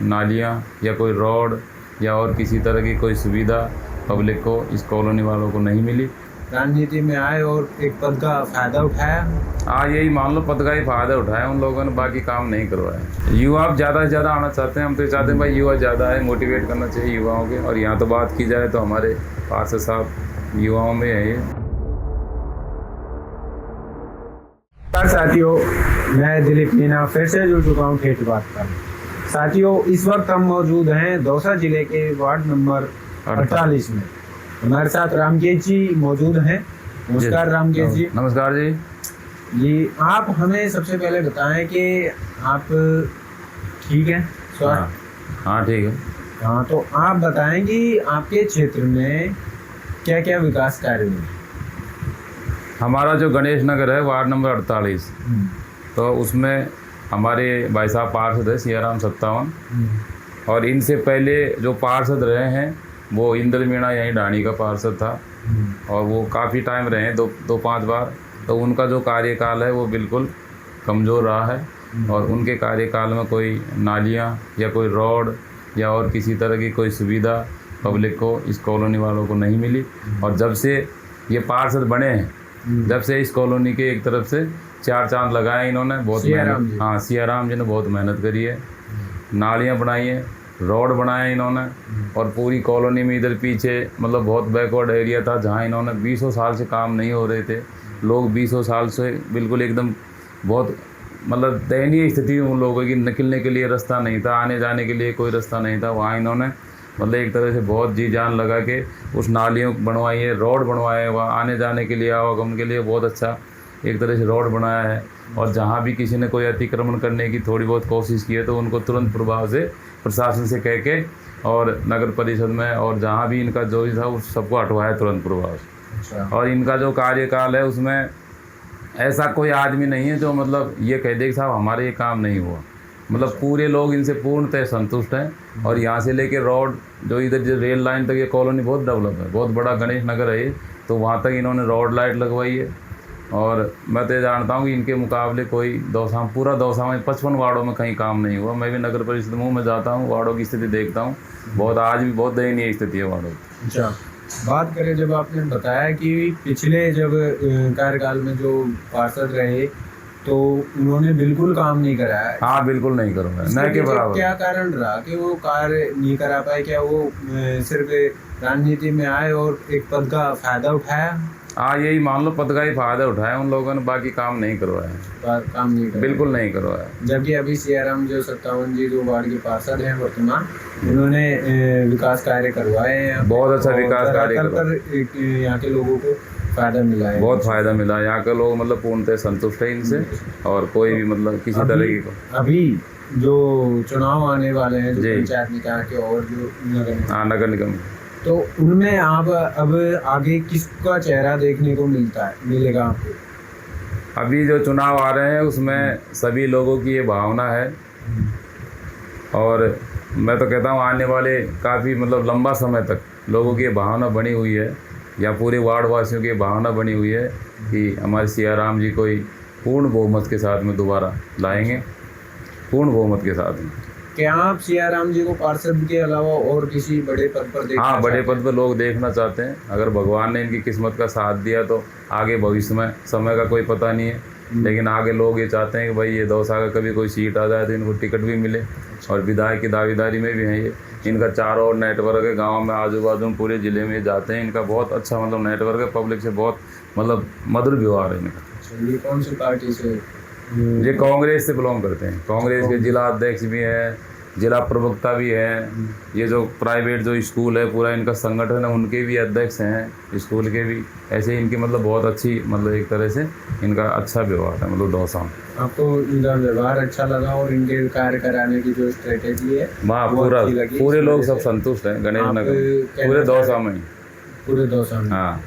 नालियाँ या कोई रोड या और किसी तरह की कोई सुविधा पब्लिक को, इस कॉलोनी वालों को नहीं मिली। राजनीति में आए और एक पद का फायदा उठाया। हाँ, यही मान लो, पद का ही फायदा उठाया उन लोगों ने, बाकी काम नहीं करवाया। युवा ज़्यादा से ज़्यादा आना चाहते हैं, हम तो चाहते हैं भाई युवा ज़्यादा है, मोटिवेट करना चाहिए युवाओं के। और यहाँ तो बात की जाए तो हमारे पार्षद साहब युवाओं में है ये। साथियों, मैं दिलीप मीना फिर से जुड़ चुका हूँ ठेठ बात पर। साथियों, इस वक्त हम मौजूद हैं दौसा जिले के वार्ड नंबर 48 में। हमारे साथ रामकेश जी मौजूद हैं। नमस्कार रामकेश जी। नमस्कार जी। जी, आप हमें सबसे पहले बताएं कि आप ठीक हैं? हाँ ठीक है। हाँ, तो आप बताएं कि आपके क्षेत्र में क्या क्या विकास कार्य हुए? हमारा जो गणेश नगर है वार्ड नंबर 48, तो उसमें हमारे भाई साहब पार्षद है सियाराम सत्तावन। और इनसे पहले जो पार्षद रहे हैं वो इंद्र मीणा, यहीं ढाणी का पार्षद था, और वो काफ़ी टाइम रहे हैं, दो पांच बार। तो उनका जो कार्यकाल है वो बिल्कुल कमज़ोर रहा है, और उनके कार्यकाल में कोई नालियाँ या कोई रोड या और किसी तरह की कोई सुविधा पब्लिक को, इस कॉलोनी वालों को नहीं मिली। और जब से ये पार्षद बने हैं, जब से इस कॉलोनी के एक तरफ से चार चांद लगाए इन्होंने, बहुत मेहनत। हाँ, सियाराम जी ने बहुत मेहनत करी है। नालियाँ बनाई हैं, रोड बनाए इन्होंने, और पूरी कॉलोनी में इधर पीछे मतलब बहुत बैकवर्ड एरिया था जहाँ इन्होंने 20 साल से काम नहीं हो रहे थे। लोग 20 साल से बिल्कुल एकदम बहुत मतलब दयनीय स्थिति उन लोगों की, निकलने के लिए रास्ता नहीं था, आने जाने के लिए कोई रास्ता नहीं था। वहाँ इन्होंने मतलब एक तरह से बहुत जी जान लगा के उस नालियों बनवाई है, रोड बनवाए, वहाँ आने जाने के लिए, आवागमन के लिए बहुत अच्छा एक तरह से रोड बनाया है। और जहाँ भी किसी ने कोई अतिक्रमण करने की थोड़ी बहुत कोशिश की है तो उनको तुरंत प्रभाव से प्रशासन से कह के और नगर परिषद में और जहाँ भी इनका जो भी था उस सबको हटवाया तुरंत प्रभाव से। और इनका जो कार्यकाल है उसमें ऐसा कोई आदमी नहीं है जो मतलब ये कह दे कि साहब हमारे ये काम नहीं हुआ। मतलब पूरे लोग इनसे पूर्णतः संतुष्ट हैं। और यहाँ से लेके रोड जो इधर जो रेल लाइन तक, ये कॉलोनी बहुत डेवलप है, बहुत बड़ा गणेश नगर है ये, तो वहाँ तक इन्होंने रोड लाइट लगवाई है। और मैं तो जानता हूँ कि इनके मुकाबले कोई पूरा दौसा में 55 वार्डों में कहीं काम नहीं हुआ। मैं भी नगर परिषद में जाता हूँ, वार्डों की स्थिति देखता हूँ, बहुत आज भी बहुत दयनीय स्थिति है वार्डों की। अच्छा, बात करें, जब आपने बताया कि पिछले जब कार्यकाल में जो पार्षद रहे तो उन्होंने बिल्कुल काम नहीं कराया। हाँ, बिल्कुल नहीं कराया, न के बराबर। क्या कारण रहा कि वो कार्य नहीं करा पाए? क्या वो सिर्फ राजनीति में आए और एक पद का फायदा उठाया? हाँ, यही मान लो, पद का ही फायदा उठाया उन लोगों ने, बाकी काम नहीं करवाया। काम नहीं करवाया, बिल्कुल नहीं करवाया। जबकि अभी सियाराम जो सत्तावन जी जो वार्ड के पार्षद हैं वर्तमान, उन्होंने विकास कार्य करवाए हैं, बहुत अच्छा विकास कार्य कर यहाँ के लोगों को फायदा मिला है, बहुत फायदा मिला। यहाँ के लोग मतलब पूर्णतः संतुष्ट है इनसे, और कोई भी मतलब किसी तरह की। अभी जो चुनाव आने वाले हैं जो पंचायत निकाय के और जो नगर निगम, तो उनमें आप अब आगे किसका चेहरा देखने को मिलेगा आपको? अभी जो चुनाव आ रहे हैं उसमें सभी लोगों की ये भावना है, और मैं तो कहता हूँ आने वाले काफ़ी मतलब लंबा समय तक लोगों की ये भावना बनी हुई है, या पूरे वार्ड वासियों की भावना बनी हुई है कि हमारे सियाराम जी कोई पूर्ण बहुमत के साथ में दोबारा लाएंगे, पूर्ण बहुमत के साथ में। क्या आप सियाराम जी को पार्षद के अलावा और किसी बड़े पद पर देखना? हाँ, बड़े पद पर लोग देखना चाहते हैं। अगर भगवान ने इनकी किस्मत का साथ दिया तो आगे भविष्य में, समय का कोई पता नहीं है, लेकिन आगे लोग ये चाहते हैं कि भाई ये दौसा का कभी कोई सीट आ जाए तो इनको टिकट भी मिले, और विधायक की दावेदारी में भी है ये। इनका चारों ओर नेटवर्क है, गाँव में आजू बाजू में पूरे ज़िले में जाते हैं, इनका बहुत अच्छा मतलब नेटवर्क है, पब्लिक से बहुत मतलब मधुर व्यवहार है इनका। ये कौन सी पार्टी से? ये कांग्रेस से बिलोंग करते हैं, कांग्रेस के जिला अध्यक्ष भी हैं, जिला प्रवक्ता भी हैं। ये जो प्राइवेट जो स्कूल है पूरा इनका संगठन है, उनके भी अध्यक्ष हैं स्कूल के भी। ऐसे इनकी मतलब बहुत अच्छी मतलब एक तरह से इनका अच्छा व्यवहार है मतलब दौसा में। आपको इनका व्यवहार अच्छा लगा और इनके कार्य कराने की जो स्ट्रेटेजी है वहाँ पूरे लोग सब संतुष्ट हैं गणेश नगर, पूरे दौसा में, पूरे दौसा में। हाँ,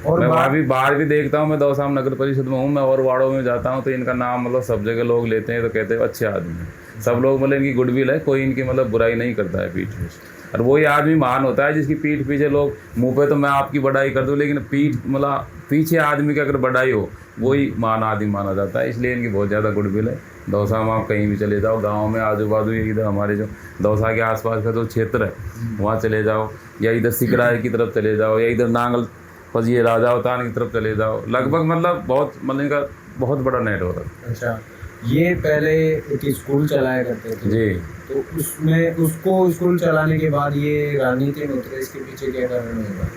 और मैं वहाँ भी बाहर भी देखता हूँ, मैं दौसा में नगर परिषद में हूँ, मैं और वार्डों में जाता हूँ तो इनका नाम मतलब सब जगह लोग लेते हैं, तो कहते हैं अच्छे आदमी हैं सब लोग, मतलब इनकी गुडविल है, कोई इनकी मतलब बुराई नहीं करता है पीठ पीछे। और वही आदमी महान होता है जिसकी पीठ पीछे लोग, मुंह पे तो मैं आपकी बढ़ाई कर दूँ लेकिन पीठ मतलब पीछे आदमी की अगर बढ़ाई हो वही महान आदमी माना जाता है, इसलिए इनकी बहुत ज़्यादा गुडविल है। दौसा में आप कहीं भी चले जाओ, गांव में आजू बाजू इधर हमारे जो दौसा के आसपास का जो क्षेत्र है वहाँ चले जाओ, या इधर सिकराय की तरफ चले जाओ, या इधर नांगल पजिए राजावतान की तरफ चले जाओ, लगभग मतलब मतलब इनका बहुत बड़ा नेटवर्क है। अच्छा, ये पहले एक स्कूल चलाया करते थे जी। तो उसमें उसको स्कूल चलाने के बाद ये राजनीति में उतरे, इसके पीछे क्या कारण होगा?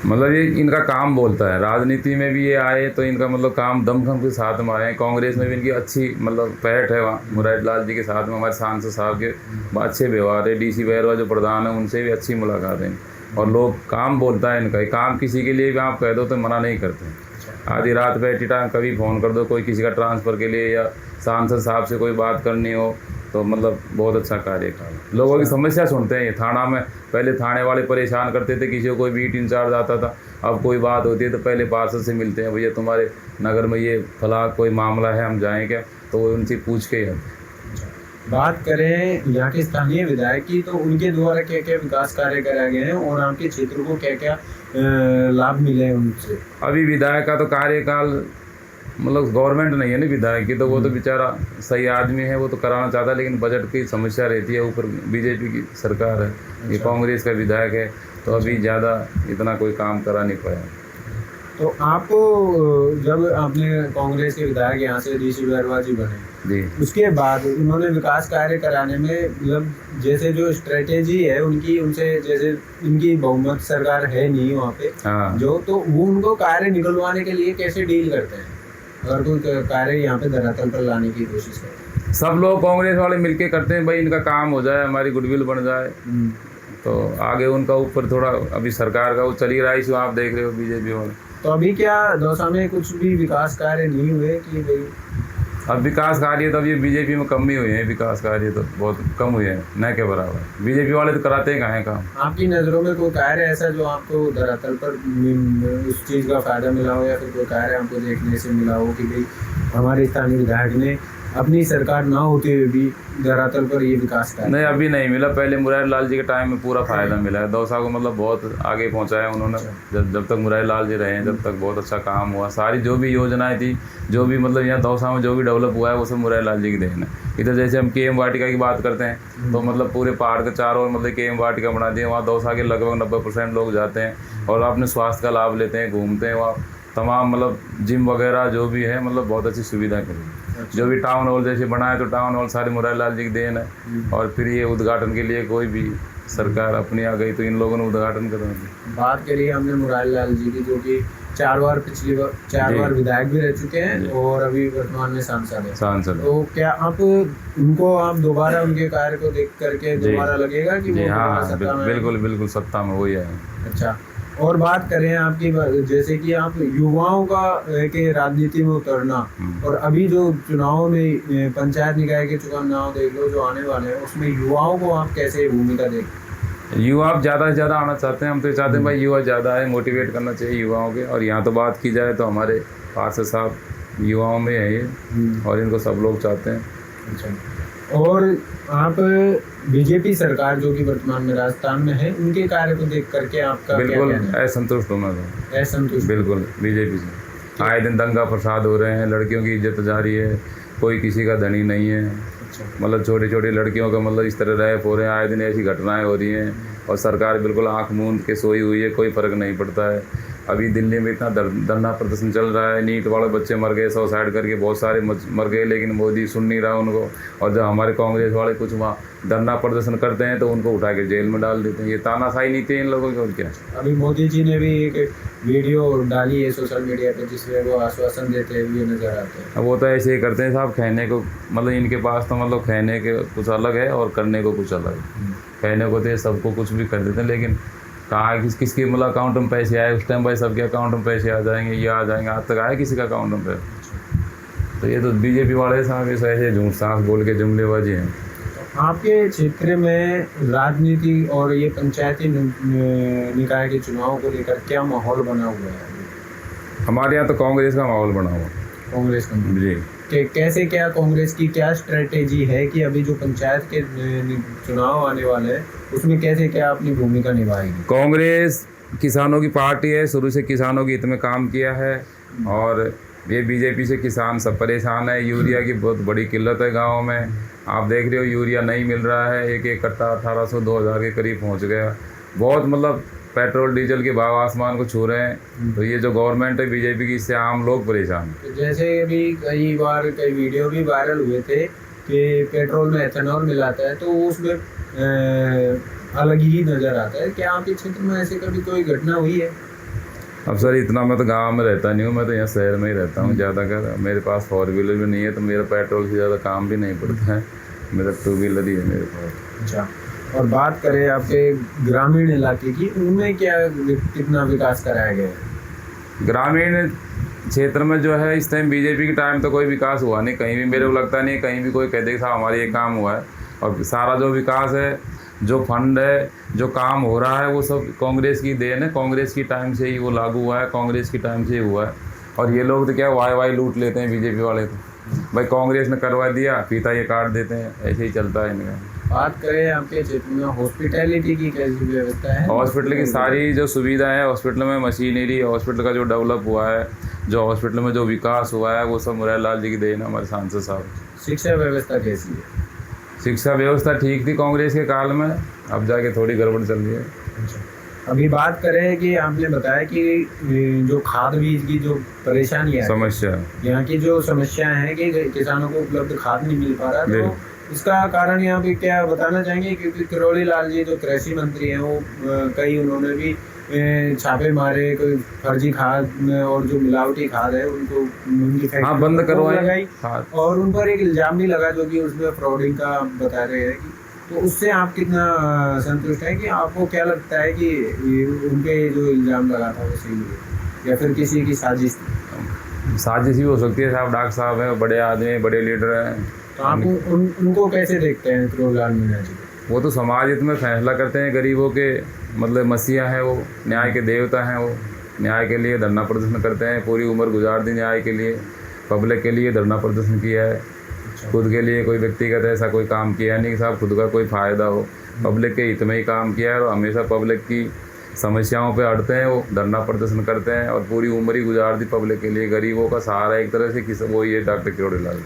मतलब ये इनका काम बोलता है, राजनीति में भी ये आए तो इनका मतलब काम दमखम के साथ में आए। कांग्रेस में भी इनकी अच्छी मतलब पैठ है, वहाँ मुरारी लाल जी के साथ में हमारे सांसद साहब के अच्छे व्यवहार है। डीसी बैरवा जो प्रधान है उनसे भी अच्छी मुलाकात है, और लोग काम बोलता है इनका। काम किसी के लिए भी आप कह दो तो मना नहीं करते। आधी रात बैठी टाइम कभी फ़ोन कर दो, कोई किसी का ट्रांसफ़र के लिए या सांसद साहब से कोई बात करनी हो तो मतलब बहुत अच्छा कार्य कर। लोगों की समस्या सुनते हैं। ये थाना में पहले थाने वाले परेशान करते थे, किसी को कोई बीट इंचार्ज आता था, अब कोई बात होती है तो पहले पार्षद से मिलते हैं, भैया तुम्हारे नगर में ये फला कोई मामला है, हम जाएँ क्या, तो वो उनसे पूछ के आते। बात करें यहाँ के स्थानीय विधायक की, तो उनके द्वारा क्या क्या विकास कार्य कराए गए हैं और आपके क्षेत्र को क्या क्या लाभ मिले हैं उनसे? अभी विधायक का तो कार्यकाल मतलब गवर्नमेंट नहीं है ना विधायक की, तो वो तो बेचारा सही आदमी है, वो तो कराना चाहता है, लेकिन बजट की समस्या रहती है। ऊपर बीजेपी की सरकार है, ये कांग्रेस का विधायक है, तो अभी ज़्यादा इतना कोई काम करा नहीं पाया। तो आपको जब आपने कांग्रेस के विधायक यहाँ से डीसी बैरवा जी बने जी, उसके बाद उन्होंने विकास कार्य कराने में मतलब जैसे जो स्ट्रेटेजी है उनकी, उनसे जैसे इनकी बहुमत सरकार है नहीं वहाँ पे हाँ जो, तो वो उनको कार्य निकलवाने के लिए कैसे डील करते हैं अगर कोई कार्य यहाँ पे धरातल पर लाने की कोशिश करते हैं? सब लोग कांग्रेस वाले मिलके करते हैं, भाई इनका काम हो जाए, हमारी गुडविल बन जाए, तो आगे उनका ऊपर थोड़ा अभी सरकार का वो चल ही रहा है, इसको आप देख रहे हो बीजेपी वाले। तो अभी क्या दौसा में कुछ भी विकास कार्य नहीं हुए कि भाई? अब विकास कार्य तो अब ये बीजेपी में कम ही हुए हैं, विकास कार्य तो बहुत कम हुए हैं, न के बराबर। बीजेपी वाले तो कराते हैं कहाँ काम। आपकी नज़रों में कोई कार्य ऐसा जो आपको धरातल पर उस चीज़ का फायदा मिला हो, या फिर कोई कार्य आपको देखने से मिला हो कि भाई हमारे स्थानीय विधायक ने अपनी सरकार ना होते हुए भी धरातल पर ये विकास कार्य? नहीं, अभी नहीं मिला। पहले मुरारी लाल जी के टाइम में पूरा फायदा मिला है, दौसा को मतलब बहुत आगे पहुंचाया उन्होंने। जब तक मुरारी लाल जी रहे हैं जब तक बहुत अच्छा काम हुआ। सारी जो भी योजनाएं थी, जो भी मतलब यहाँ दौसा में जो भी डेवलप हुआ है वो सब मुरारी लाल जी की देन है। इधर जैसे हम KM वाटिका की बात करते हैं तो मतलब पूरे पहाड़ के चारों ओर मतलब KM वाटिका बना दिए, वहाँ दौसा के लगभग 90% लोग जाते हैं और अपने स्वास्थ्य का लाभ लेते हैं, घूमते हैं वहाँ। तमाम मतलब जिम वगैरह जो भी है मतलब बहुत अच्छी सुविधा करी। जो भी टाउन हॉल जैसे बना है तो टाउन हॉल सारे मुरारी लाल जी की देन है। और फिर ये उद्घाटन के लिए कोई भी सरकार अपनी आ गई तो इन लोगों ने उद्घाटन करा दिया। बात करिए हमने मुरारी लाल जी की, जो कि 4 बार पिछली बार 4 बार विधायक भी रह चुके हैं और अभी वर्तमान में सांसद हैं। तो क्या आप उनको आप दोबारा उनके कार्य को देख करके दोबारा लगेगा कि वो हाँ, बिल्कुल सत्ता में वही है। अच्छा, और बात करें आपकी, जैसे कि आप युवाओं का के राजनीति में उतरना, और अभी जो चुनाव में पंचायत निकाय के चुनाव देख लो जो आने वाले हैं, उसमें युवाओं को आप कैसे भूमिका देखें? युवा आप ज़्यादा से ज़्यादा आना चाहते हैं। हम तो चाहते हैं भाई युवा ज़्यादा है, मोटिवेट करना चाहिए युवाओं के। और यहाँ तो बात की जाए तो हमारे पार्षद साहब युवाओं में है ये, और इनको सब लोग चाहते हैं। अच्छा, और आप बीजेपी सरकार जो कि वर्तमान में राजस्थान में है, उनके कार्य को देख करके आपका बिल्कुल असंतुष्ट हूँ मैं तो। असंतुष्ट? बिल्कुल बीजेपी से आए दिन दंगा फसाद हो रहे हैं, लड़कियों की इज्जत जा रही है, कोई किसी का धनी नहीं है। मतलब छोटी छोटी लड़कियों का मतलब इस तरह रैप हो रहे हैं, आए दिन ऐसी घटनाएं हो रही हैं, और सरकार बिल्कुल आंख मूंद के सोई हुई है, कोई फ़र्क नहीं पड़ता है। अभी दिल्ली में इतना धरना प्रदर्शन चल रहा है, नीट वाले बच्चे मर गए, सुसाइड करके बहुत सारे मर गए, लेकिन मोदी सुन नहीं रहा उनको। और जब हमारे कांग्रेस वाले कुछ वहाँ धरना प्रदर्शन करते हैं तो उनको उठा के जेल में डाल देते हैं। ये तानाशाही नीति है इन लोगों की, और क्या। अभी मोदी जी ने भी एक वीडियो डाली है सोशल मीडिया पे जिसमें वो आश्वासन देते हुए नजर आते हैं। वो तो ऐसे ही करते हैं साहब, कहने को मतलब इनके पास तो मतलब कहने के कुछ अलग है और करने को कुछ अलग है। कहने को तो ये सबको कुछ भी कर देते हैं, लेकिन कहाँ किसके मतलब अकाउंट में पैसे आए उस टाइम भाई सबके अकाउंट में पैसे आ जाएंगे, ये आ जाएंगे, आज तक आए किसी का अकाउंट में पैसे? तो ये तो बीजेपी वाले साहब इस ऐसे झूठ सांस बोल के जुमलेबाजी हैं। आपके क्षेत्र में राजनीति और ये पंचायती निकाय के चुनाव को लेकर क्या माहौल बना हुआ है? हमारे यहाँ तो कांग्रेस का माहौल बना हुआ। कांग्रेस का जी, कैसे क्या कांग्रेस की क्या स्ट्रेटेजी है कि अभी जो पंचायत के चुनाव आने वाले हैं उसमें कैसे क्या अपनी भूमिका निभाएगी? कांग्रेस किसानों की पार्टी है, शुरू से किसानों के हित में काम किया है, और ये बीजेपी से किसान सब परेशान है। यूरिया की बहुत बड़ी किल्लत है गाँव में। आप देख रहे हो यूरिया नहीं मिल रहा है, एक एक कट्टा 1800 2000 के करीब पहुँच गया। बहुत मतलब पेट्रोल डीजल के भाव आसमान को छू रहे हैं। तो ये जो गवर्नमेंट है बीजेपी की, इससे आम लोग परेशान हैं। तो जैसे अभी कई बार कई वीडियो भी वायरल हुए थे कि पेट्रोल में एथेनॉल मिलाता है, तो उसमें अलग ही नज़र आता है। क्या आपके क्षेत्र में ऐसे कभी कोई घटना हुई है? अब सर इतना मैं तो गांव में रहता नहीं हूँ, मैं तो यहाँ शहर में ही रहता हूँ ज़्यादातर। मेरे पास 4 व्हीलर भी नहीं है, तो मेरा पेट्रोल से ज़्यादा काम भी नहीं पड़ता है। मेरा 2 व्हीलर ही है मेरे पास। अच्छा, और बात करें आपके ग्रामीण इलाके की, उनमें क्या कितना विकास कराया गया है? ग्रामीण क्षेत्र में जो है इस टाइम बीजेपी के टाइम तो कोई विकास हुआ नहीं कहीं भी। मेरे को लगता नहीं कहीं भी कोई कह दे साहब हमारे ये काम हुआ है। और सारा जो विकास है, जो फंड है, जो काम हो रहा है, वो सब कांग्रेस की देन है। कांग्रेस की टाइम से ही वो लागू हुआ है, कांग्रेस की टाइम से ही हुआ है। और ये लोग तो क्या वाई लूट लेते हैं बीजेपी वाले। तो भाई कांग्रेस ने करवा दिया, फीता ये काट देते हैं, ऐसे ही चलता है इनका। बात करें आपके क्षेत्र में हॉस्पिटैलिटी की कैसी व्यवस्था है? हॉस्पिटल की सारी जो सुविधा है, हॉस्पिटल में मशीनरी, हॉस्पिटल का जो डेवलप हुआ है, जो हॉस्पिटल में जो विकास हुआ है, वो सब मुरारी लाल जी की देन है, हमारे सांसद साहब। शिक्षा व्यवस्था कैसी है? शिक्षा व्यवस्था ठीक थी कांग्रेस के काल में, अब जाके थोड़ी गड़बड़ चल रही है। अभी बात करें कि आपने बताया कि जो खाद बीज की जो परेशानी है, समस्या यहाँ की जो समस्या है कि किसानों को उपलब्ध खाद नहीं मिल पा रहा, तो इसका कारण यहाँ पे क्या बताना चाहेंगे? क्योंकि किरोड़ी लाल जी जो कृषि मंत्री हैं, वो कई उन्होंने भी छापे मारे, कोई फर्जी खाद और जो मिलावटी खाद है उनको उनकी फैक्ट्री बंद करवाई लगाई, और उन पर एक इल्जाम भी लगा जो कि उसमें फ्रॉडिंग का बता रहे हैं कि, तो उससे आप कितना संतुष्ट हैं? कि आपको क्या लगता है कि उनके जो इल्जाम लगा था वो सही है या फिर किसी की साजिश थी? साजिश भी हो सकती है साहब। डॉक्टर साहब हैं, बड़े आदमी हैं, बड़े लीडर हैं। तो आप उनको कैसे देखते हैं किरोड़ी लाल मीणा जी? वो तो समाज हित में फैसला करते हैं, गरीबों के मतलब मसीहा हैं, वो न्याय के देवता हैं। वो न्याय के लिए धरना प्रदर्शन करते हैं, पूरी उम्र गुजार दी न्याय के लिए, पब्लिक के लिए धरना प्रदर्शन किया है। खुद के लिए कोई व्यक्तिगत ऐसा कोई काम किया नहीं कि साहब खुद का कोई फ़ायदा हो, पब्लिक के हित में ही काम किया है। और हमेशा पब्लिक की समस्याओं पे अड़ते हैं, वो धरना प्रदर्शन करते हैं और पूरी उम्र ही गुजार दी पब्लिक के लिए। गरीबों का सहारा एक तरह से किस वो ये डॉक्टर किरोड़ी लाल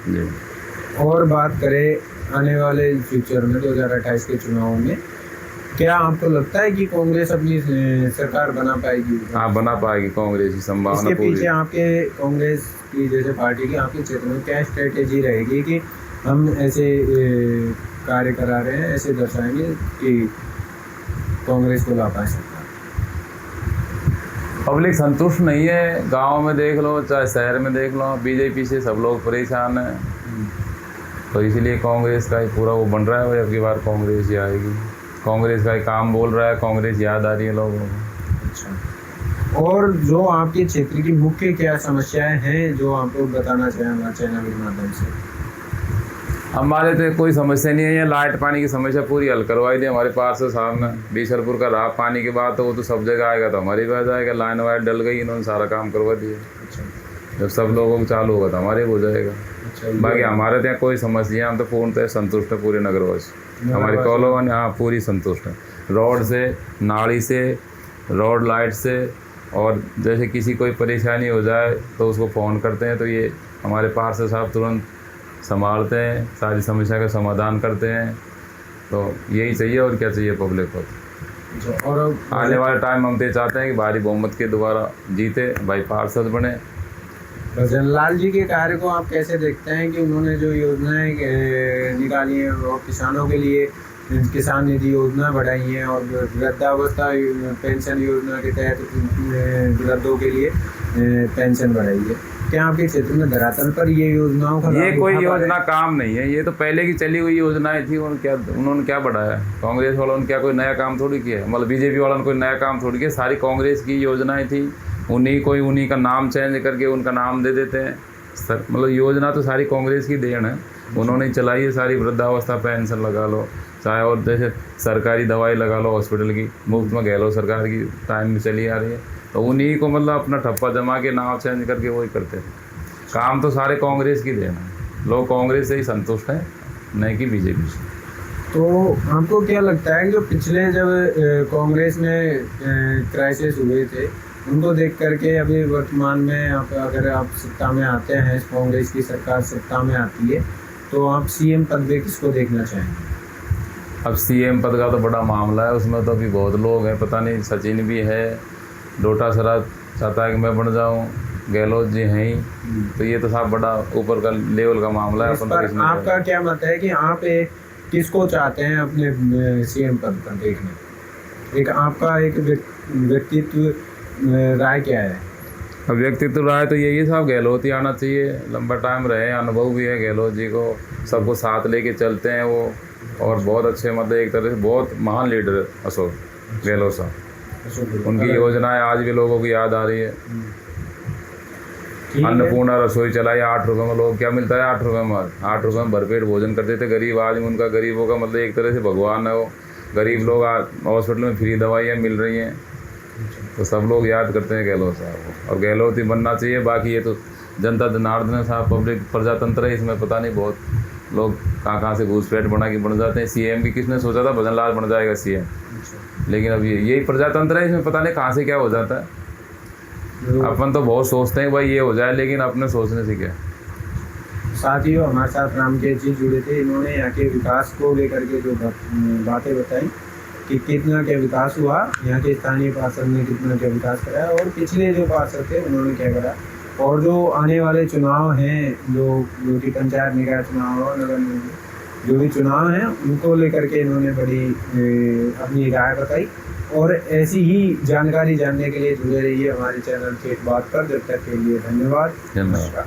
जी। और बात करें आने वाले फ्यूचर में 2028 के चुनाव में, क्या आपको लगता है कि कांग्रेस अपनी सरकार बना पाएगी? हाँ, बना पाएगी कांग्रेस की संभावना इसके पूरी। पीछे आपके कांग्रेस की जैसे पार्टी की आपके क्षेत्र में क्या स्ट्रेटेजी रहेगी कि हम ऐसे कार्य करा रहे हैं, ऐसे दर्शाएंगे कि कांग्रेस को ला पाए सरकार? पब्लिक संतुष्ट नहीं है। गांव में देख लो चाहे शहर में देख लो, बीजेपी से सब लोग परेशान हैं। तो इसलिए कांग्रेस का ही पूरा वो बन रहा है, अब की बार कांग्रेस ही आएगी। कांग्रेस का ही काम बोल रहा है, कांग्रेस याद आ रही है लोगों को। अच्छा, और जो आपके क्षेत्र की मुख्य क्या समस्याएं हैं जो आप लोग बताना चाहें हमारे चैनल के माध्यम से? हमारे तो कोई समस्या नहीं है, ये लाइट पानी की समस्या पूरी हल करवाई दी हमारे पार्षद साहब ने। बीसरपुर का राह पानी की बात हो, वो तो सब जगह आएगा, तो हमारी बात आएगा। लाइन वाइट डल गई, इन्होंने सारा काम करवा दिया। अच्छा, जब सब लोगों को चालू होगा तो हमारे हो जाएगा। अच्छा, बाकी हमारे यहाँ कोई समस्या, हम तो पूर्णतः संतुष्ट है। पूरे नगरवासी हमारी कॉलोनी यहाँ पूरी संतुष्ट है। रोड से, नाली से, रोड लाइट से, और जैसे किसी कोई परेशानी हो जाए तो उसको फ़ोन करते हैं तो ये हमारे पार्षद साहब तुरंत संभालते हैं, सारी समस्या का समाधान करते हैं। तो यही चाहिए, और क्या चाहिए पब्लिक को। और आने वाले टाइम हम तो चाहते हैं कि भारी बहुमत के दोबारा जीते, भाई पार्षद बने। भजन लाल जी के कार्य को आप कैसे देखते हैं कि उन्होंने जो योजनाएं निकाली हैं और किसानों के लिए किसान निधि योजना बढ़ाई है, और वृद्धावस्था पेंशन योजना के तहत वृद्धों के लिए पेंशन बढ़ाई है, क्या आपके क्षेत्र में धरातल पर ये योजनाओं का ये कोई योजना काम नहीं है, ये तो पहले की चली हुई योजनाएं थी। उन्होंने क्या बढ़ाया? कांग्रेस वालों ने क्या कोई नया काम थोड़ी किया, मतलब बीजेपी वालों ने कोई नया काम थोड़ी किया। सारी कांग्रेस की योजनाएं थी, उन्हीं का नाम चेंज करके उनका नाम दे देते हैं सर। मतलब योजना तो सारी कांग्रेस की देन है, उन्होंने चलाई है सारी। वृद्धावस्था पेंशन लगा लो, चाहे और जैसे सरकारी दवाई लगा लो, हॉस्पिटल की मुफ्त में गहलो सरकार की टाइम में चली आ रही है। तो उन्हीं को मतलब अपना ठप्पा जमा के नाम चेंज करके वही करते हैं। काम तो सारे कांग्रेस की देन है, लोग कांग्रेस से ही संतुष्ट हैं, नहीं कि बीजेपी से। तो आपको क्या लगता है कि जो पिछले जब कांग्रेस में क्राइसिस हुए थे उनको देख करके अभी वर्तमान में अगर आप सत्ता में आते हैं, कांग्रेस की सरकार सत्ता में आती है, तो आप सीएम पद पे किसको देखना चाहेंगे? अब सीएम पद का तो बड़ा मामला है, उसमें तो अभी बहुत लोग हैं, पता नहीं, सचिन भी है, डोटासरा चाहता है कि मैं बन जाऊं, गहलोत जी हैं ही, तो ये तो साहब बड़ा ऊपर का लेवल का मामला है। इस पर आपका क्या मत है कि आप किसको चाहते हैं अपने सीएम पद पर देखने? एक आपका एक व्यक्तित्व राय क्या है? अब व्यक्तित्व राय तो यही है साहब, गहलोत ही आना चाहिए, लंबा टाइम रहे, अनुभव भी है गहलोत जी को, सबको साथ लेके चलते हैं वो, और बहुत अच्छे, मतलब एक तरह से बहुत महान लीडर है अशोक गहलोत साहब। उनकी योजनाएं आज भी लोगों की याद आ रही है। अन्नपूर्णा रसोई चलाई 8 रुपये में, लोग क्या मिलता है 8 रुपये में, 8 रुपये में भरपेट भोजन करते थे गरीब। आज में उनका गरीबों का मतलब एक तरह से भगवान है वो, गरीब लोग हॉस्पिटल में फ्री दवाइयाँ मिल रही हैं, तो सब लोग याद करते हैं गहलोत साहब को, और गहलोत ही बनना चाहिए। बाकी ये तो जनता जनार्दन साहब, पब्लिक प्रजातंत्र है, इसमें पता नहीं बहुत लोग कहाँ से घूसपैठ बना के बन जाते हैं। सीएम भी किसने सोचा था भजन लाल बन जाएगा सीएम, लेकिन अब यही प्रजातंत्र है, इसमें पता नहीं कहाँ से क्या हो जाता है। अपन तो बहुत सोचते हैं भाई ये हो जाए, लेकिन अपने सोचने से क्या। साथियों, हमारे साथ रामकेश जी जुड़े थे, इन्होंने यहाँ के विकास को लेकर के जो बातें बताई कि कितना क्या विकास हुआ, यहाँ के स्थानीय पार्षद ने कितना क्या विकास कराया, और पिछले जो पार्षद थे उन्होंने क्या करा, और जो आने वाले चुनाव हैं, जो कि पंचायत निकाय चुनाव और नगर निगम जो भी चुनाव हैं, उनको लेकर के इन्होंने बड़ी अपनी राय बताई। और ऐसी ही जानकारी जानने के लिए जुड़े रहिए हमारे चैनल ठेठ बात पर। जब तक के लिए धन्यवाद, नमस्कार।